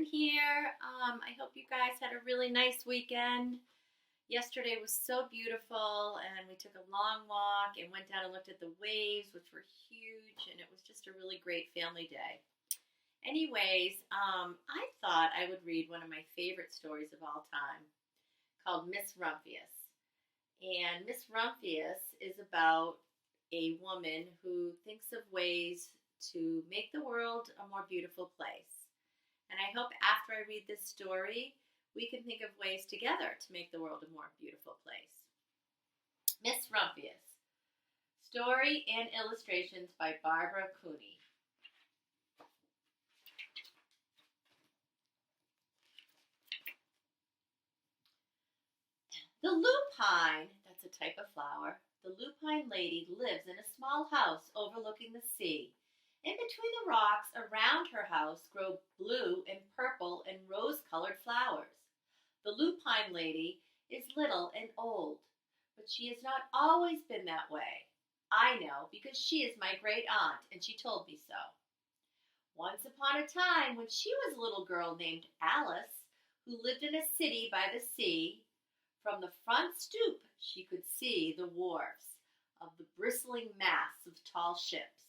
here. I hope you guys had a really nice weekend. Yesterday was so beautiful, and we took a long walk and went down and looked at the waves, which were huge, and it was just a really great family day. Anyways, I thought I would read one of my favorite stories of all time called Miss Rumphius. And Miss Rumphius is about a woman who thinks of ways to make the world a more beautiful place. And I hope after I read this story, we can think of ways together to make the world a more beautiful place. Miss Rumphius. Story and illustrations by Barbara Cooney. The lupine, that's a type of flower, the lupine lady lives in a small house overlooking the sea. In between the rocks around her house grow blue and purple and rose-colored flowers. The lupine lady is little and old, but she has not always been that way. I know because she is my great aunt, and she told me so. Once upon a time, when she was a little girl named Alice, who lived in a city by the sea, from the front stoop she could see the wharves of the bristling masts of tall ships.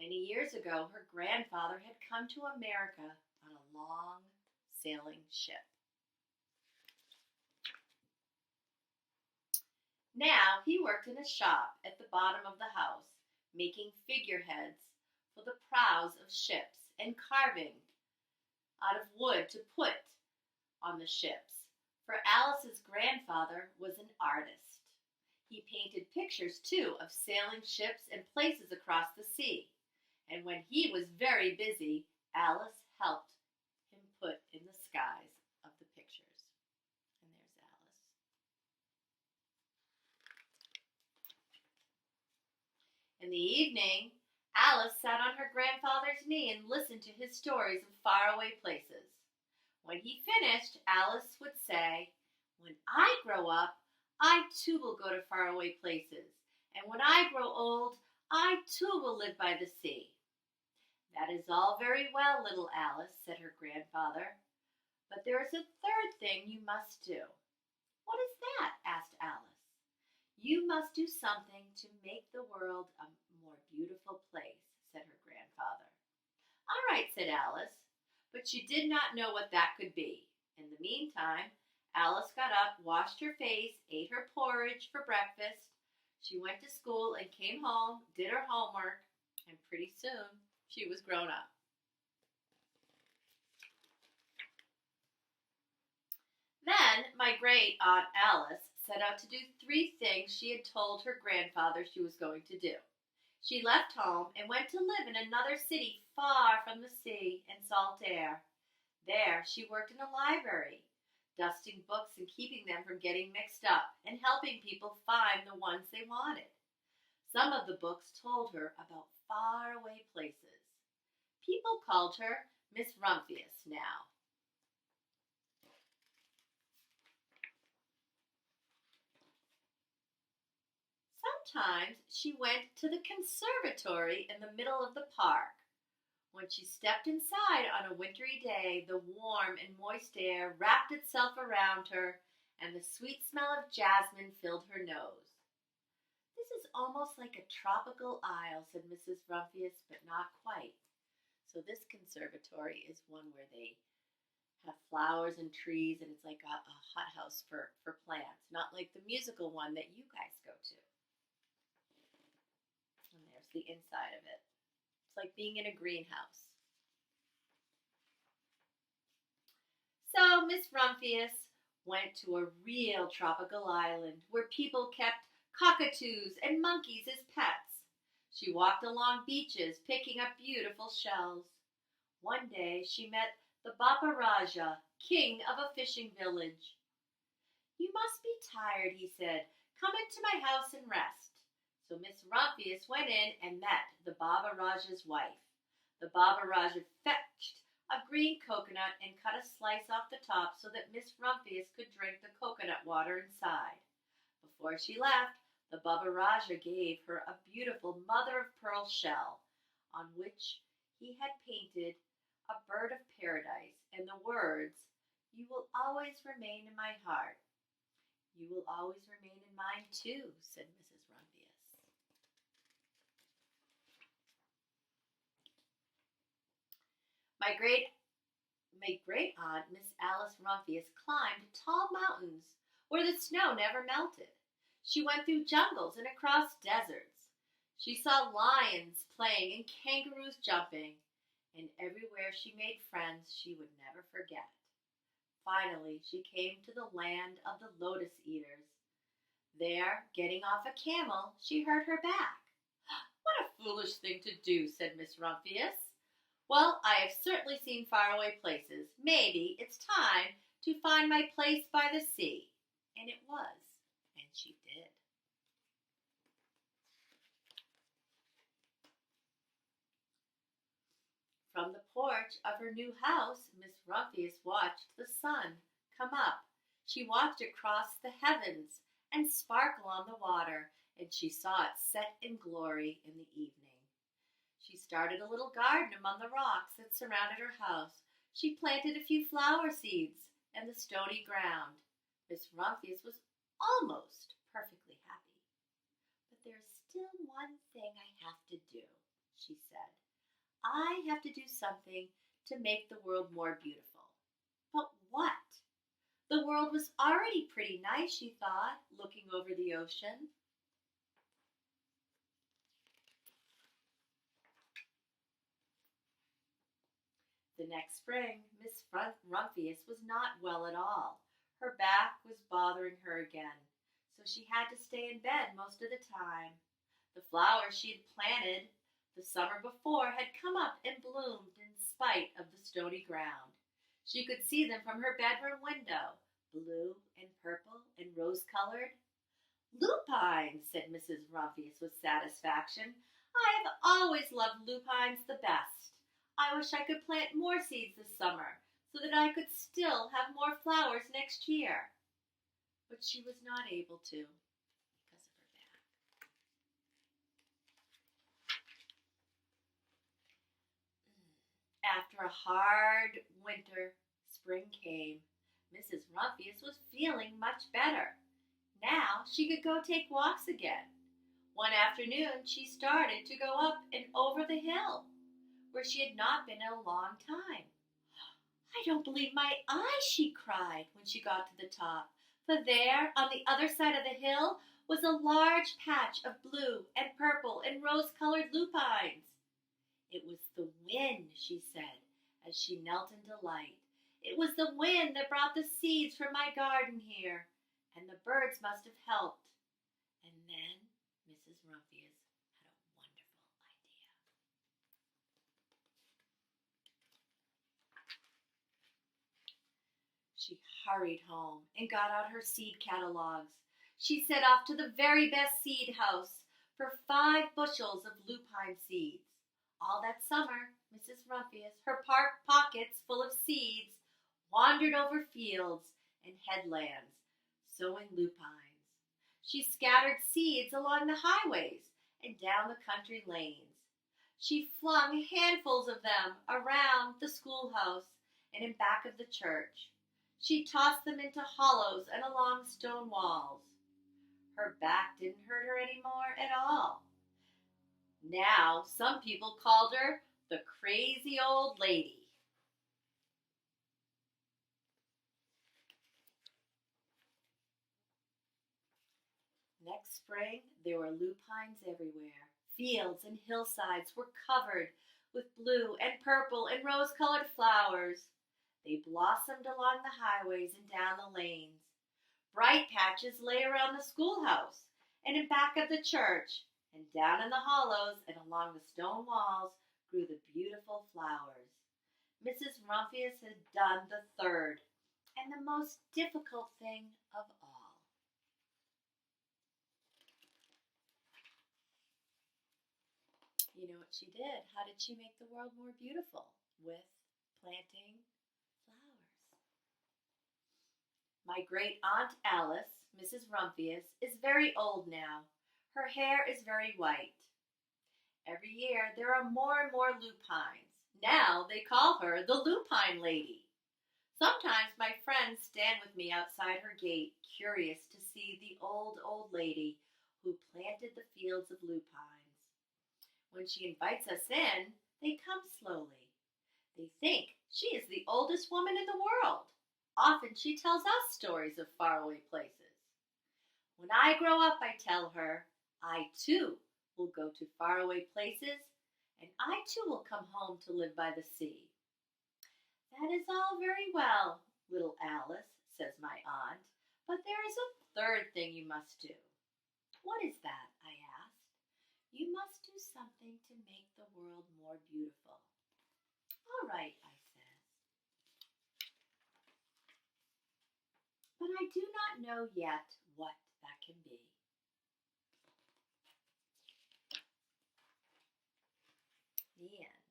Many years ago, her grandfather had come to America on a long sailing ship. Now he worked in a shop at the bottom of the house, making figureheads for the prows of ships and carving out of wood to put on the ships. For Alice's grandfather was an artist. He painted pictures, too, of sailing ships and places across the sea. And when he was very busy, Alice helped him put in the skies of the pictures. And there's Alice. In the evening, Alice sat on her grandfather's knee and listened to his stories of faraway places. When he finished, Alice would say, "When I grow up, I too will go to faraway places. And when I grow old, I too will live by the sea." "That is all very well, little Alice," said her grandfather, "but there is a third thing you must do." "What is that?" asked Alice. "You must do something to make the world a more beautiful place," said her grandfather. "All right," said Alice, but she did not know what that could be. In the meantime, Alice got up, washed her face, ate her porridge for breakfast. She went to school and came home, did her homework, and pretty soon she was grown up. Then my great aunt Alice set out to do 3 things she had told her grandfather she was going to do. She left home and went to live in another city far from the sea and salt air. There she worked in a library, dusting books and keeping them from getting mixed up and helping people find the ones they wanted. Some of the books told her about faraway places. People called her Miss Rumphius now. Sometimes she went to the conservatory in the middle of the park. When she stepped inside on a wintry day, the warm and moist air wrapped itself around her, and the sweet smell of jasmine filled her nose. "This is almost like a tropical isle," said Mrs. Rumphius, "but not quite." So this conservatory is one where they have flowers and trees, and it's like a hothouse for plants, not like the musical one that you guys go to. And there's the inside of it. It's like being in a greenhouse. So Miss Rumphius went to a real tropical island where people kept cockatoos and monkeys as pets. She walked along beaches picking up beautiful shells. One day she met the Bapa Raja, king of a fishing village. "You must be tired," he said. "Come into my house and rest." So Miss Rumphius went in and met the Baba Raja's wife. The Baba Raja fetched a green coconut and cut a slice off the top so that Miss Rumphius could drink the coconut water inside. Before she left, the Baba Raja gave her a beautiful mother-of-pearl shell on which he had painted a bird of paradise, and the words, "You will always remain in my heart." "You will always remain in mine too," said Mrs. Rumphius. My great aunt, Miss Alice Rumphius, climbed tall mountains where the snow never melted. She went through jungles and across deserts. She saw lions playing and kangaroos jumping, and everywhere she made friends she would never forget. Finally, she came to the land of the lotus eaters. There, getting off a camel, she hurt her back. "What a foolish thing to do," said Miss Rumphius. "Well, I have certainly seen faraway places. Maybe it's time to find my place by the sea." And it was, and she did. From the porch of her new house, Miss Rumphius watched the sun come up. She watched it cross the heavens and sparkle on the water, and she saw it set in glory in the evening. She started a little garden among the rocks that surrounded her house. She planted a few flower seeds in the stony ground. Miss Rumphius was almost perfectly happy. "But there's still one thing I have to do," she said. "I have to do something to make the world more beautiful." But what? The world was already pretty nice, she thought, looking over the ocean. The next spring, Miss Rumphius was not well at all. Her back was bothering her again, so she had to stay in bed most of the time. The flowers she had planted the summer before had come up and bloomed in spite of the stony ground. She could see them from her bedroom window, blue and purple and rose-colored. "Lupines," said Mrs. Rumphius with satisfaction. "I have always loved lupines the best. I wish I could plant more seeds this summer so that I could still have more flowers next year." But she was not able to because of her back. After a hard winter, spring came. Mrs. Rumphius was feeling much better. Now she could go take walks again. One afternoon she started to go up and over the hill, where she had not been in a long time. "I don't believe my eyes," she cried when she got to the top, for there, on the other side of the hill, was a large patch of blue and purple and rose-colored lupines. "It was the wind," she said, as she knelt in delight. "It was the wind that brought the seeds from my garden here, and the birds must have helped." And then Mrs. Rumphius had a wonderful idea. She hurried home and got out her seed catalogs. She set off to the very best seed house for 5 bushels of lupine seeds. All that summer, Mrs. Rumphius, her pockets full of seeds, wandered over fields and headlands, sowing lupines. She scattered seeds along the highways and down the country lanes. She flung handfuls of them around the schoolhouse and in back of the church. She tossed them into hollows and along stone walls. Her back didn't hurt her anymore at all. Now some people called her the crazy old lady. Next spring, there were lupines everywhere. Fields and hillsides were covered with blue and purple and rose-colored flowers. They blossomed along the highways and down the lanes. Bright patches lay around the schoolhouse and in back of the church, and down in the hollows and along the stone walls grew the beautiful flowers. Mrs. Rumphius had done the third and the most difficult thing of all. You know what she did? How did she make the world more beautiful? With planting flowers. My great aunt Alice, Mrs. Rumphius, is very old now. Her hair is very white. Every year there are more and more lupines. Now they call her the Lupine Lady. Sometimes my friends stand with me outside her gate, curious to see the old lady who planted the fields of lupines. When she invites us in, they come slowly. They think she is the oldest woman in the world. Often she tells us stories of faraway places. When I grow up, I tell her, I too will go to faraway places, and I too will come home to live by the sea. That is all very well, little Alice, says my aunt, but there is a third thing you must do. What is that? I asked. You must do something to make the world more beautiful. All right, I said, but I do not know yet what that can be. The end.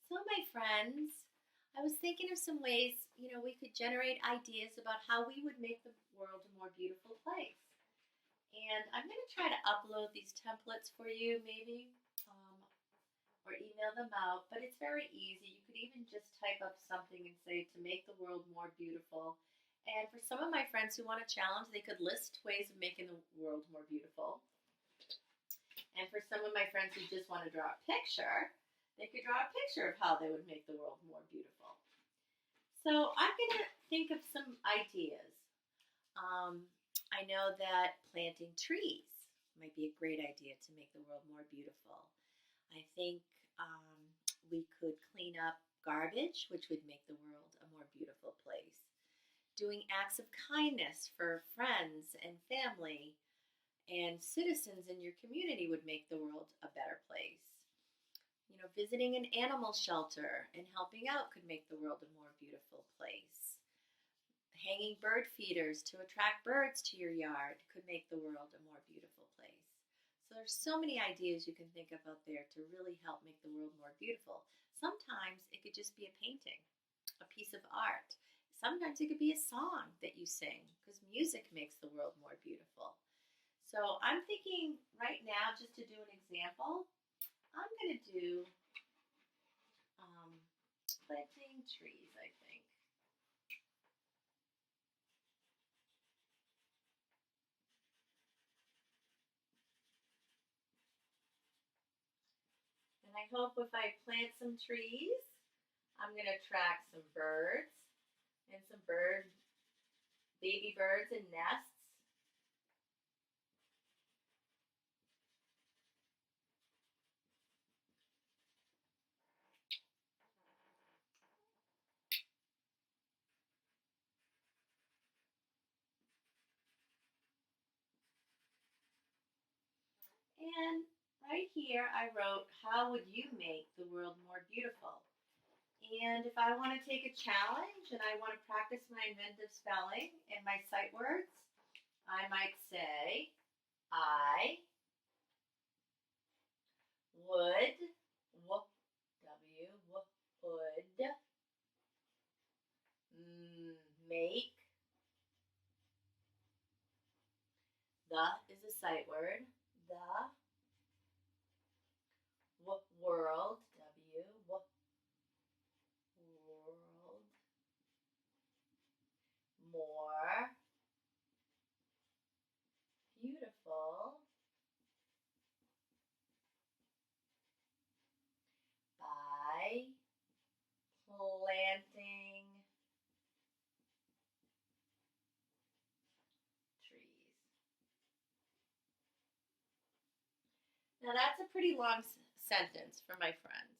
So, my friends, I was thinking of some ways, we could generate ideas about how we would make the world a more beautiful place. And I'm going to try to upload these templates for you, maybe, or email them out. But it's very easy. You could even just type up something and say, to make the world more beautiful. And for some of my friends who want a challenge, they could list ways of making the world more beautiful. And for some of my friends who just want to draw a picture, they could draw a picture of how they would make the world more beautiful. So I'm going to think of some ideas. I know that planting trees might be a great idea to make the world more beautiful. I think we could clean up garbage, which would make the world a more beautiful place. Doing acts of kindness for friends and family and citizens in your community would make the world a better place. Visiting an animal shelter and helping out could make the world a more beautiful place. Hanging bird feeders to attract birds to your yard could make the world a more beautiful place. So there's so many ideas you can think of out there to really help make the world more beautiful. Sometimes it could just be a painting, a piece of art. Sometimes it could be a song that you sing, because music makes the world more beautiful. So I'm thinking right now, just to do an example, I'm going to do planting trees, I think. And I hope if I plant some trees, I'm going to attract some birds and some baby birds and nests. And right here I wrote, how would you make the world more beautiful? And if I want to take a challenge and I want to practice my inventive spelling and my sight words, I might say, I would, would, make, the is a sight word, the world, world, more beautiful by planting trees. Now that's a pretty long sentence for my friends.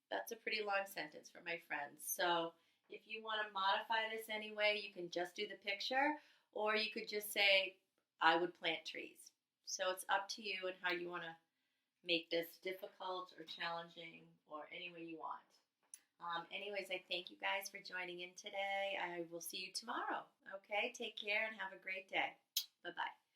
That's a pretty long sentence for my friends. So if you want to modify this anyway, you can just do the picture, or you could just say, I would plant trees. So it's up to you and how you want to make this difficult or challenging or any way you want. Anyways, I thank you guys for joining in today. I will see you tomorrow. Okay, take care and have a great day. Bye-bye.